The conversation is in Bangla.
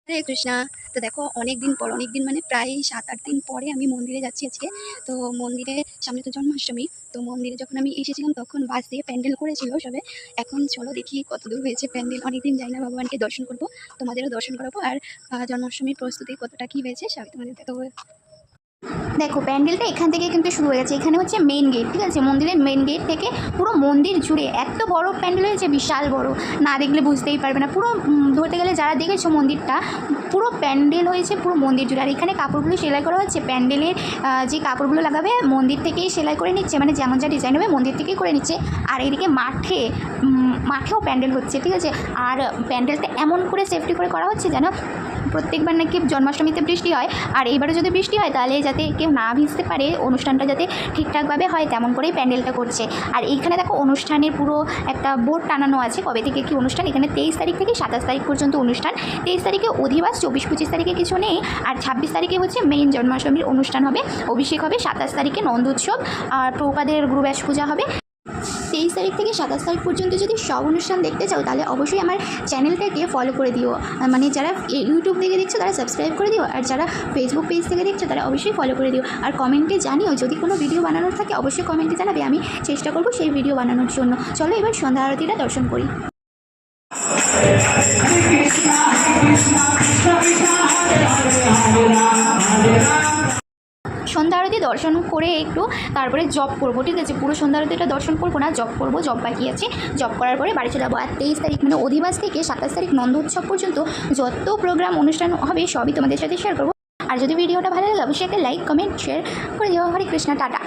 হরে কৃষ্ণা। তো দেখো অনেক দিন মানে প্রায় 7-8 দিন পরে আমি মন্দিরে যাচ্ছি আজকে। তো মন্দিরে সামনে তো জন্মাষ্টমী। তো মন্দিরে যখন আমি এসেছিলাম তখন বাস দিয়ে প্যান্ডেল করেছিল সবে। এখন চলো দেখি কত দূর হয়েছে প্যান্ডেল। অনেকদিন যাই না, ভগবানকে দর্শন করবো, তোমাদেরও দর্শন করাবো। আর জন্মাষ্টমীর প্রস্তুতি কতটা কী হয়েছে সবই তোমাদের দেখাবো। দেখো প্যান্ডেলটা এখান থেকে কিন্তু শুরু হয়ে গেছে। এখানে হচ্ছে মেন গেট, ঠিক আছে? মন্দিরের মেন গেট থেকে পুরো মন্দির জুড়ে এত বড় প্যান্ডেল হয়েছে, বিশাল বড়, না দেখলে বুঝতেই পারবে না। পুরো ধরতে গেলে যারা দেখেছো মন্দিরটা, পুরো প্যান্ডেল হয়েছে পুরো মন্দির জুড়ে। আর এখানে কাপড়গুলো সেলাই করা হচ্ছে, প্যান্ডেলের যে কাপড়গুলো লাগাবে মন্দির থেকেই সেলাই করে নিচ্ছে, মানে যেমন যা ডিজাইন হবে মন্দির থেকেই করে নিচ্ছে। আর এদিকে মাঠেও প্যান্ডেল হচ্ছে, ঠিক আছে? আর প্যান্ডেলটা এমন করে সেফটি করে করা হচ্ছে যেন প্রত্যেকবার নাকি জন্মাষ্টমীতে বৃষ্টি হয়, আর এইবারও যদি বৃষ্টি হয় তাহলে যাতে কেউ না ভিজতে পারে, অনুষ্ঠানটা যাতে ঠিকঠাকভাবে হয় তেমন করেই প্যান্ডেলটা করছে। আর এইখানে দেখো অনুষ্ঠানের পুরো একটা বোর্ড টানানো আছে, কবে থেকে কী অনুষ্ঠান। এখানে 23 তারিখ থেকে 27 তারিখ পর্যন্ত অনুষ্ঠান। 23 তারিখে অধিবাস, 24-25 তারিখে কিছু নেই। আর 26 তারিখে হচ্ছে মেইন জন্মাষ্টমীর অনুষ্ঠান হবে, অভিষেক হবে। 27 তারিখে নন্দ উৎসব আর প্রভুপাদের গুরুব্যাস পূজা হবে। 23 তারিখ থেকে 27 তারিখ পর্যন্ত যদি সব অনুষ্ঠান দেখতে চাও তাহলে অবশ্যই আমার চ্যানেলটাকে ফলো করে দিও। মানে যারা ইউটিউব থেকে দেখছো তারা সাবস্ক্রাইব করে দিও, আর যারা ফেসবুক পেজ থেকে দেখছো তারা অবশ্যই ফলো করে দিও। আর কমেন্টে জানিও যদি কোনো ভিডিও বানানোর থাকে, অবশ্যই কমেন্টে জানাবে, আমি চেষ্টা করব সেই ভিডিও বানানোর জন্য। চলো এবার সন্ধ্যা আরতিটা দর্শন করি। সন্ধ্যা আরতি দর্শন করে একটু তারপরে জব করবো, ঠিক আছে? পুরো সন্ধ্যা আরতিটা দর্শন করবো না, জব করবো, জব বাকি আছে। জব করার পরে বাড়ি চলে যাবো। আর 23 তারিখ মানে অধিবাস থেকে 27 তারিখ নন্দ উৎসব পর্যন্ত যত প্রোগ্রাম অনুষ্ঠান হবে সবই তোমাদের সাথে শেয়ার করবো। আর যদি ভিডিওটা ভালো লাগে অবশ্যই একটা লাইক কমেন্ট শেয়ার করে দিও। হরে কৃষ্ণ, টাটা।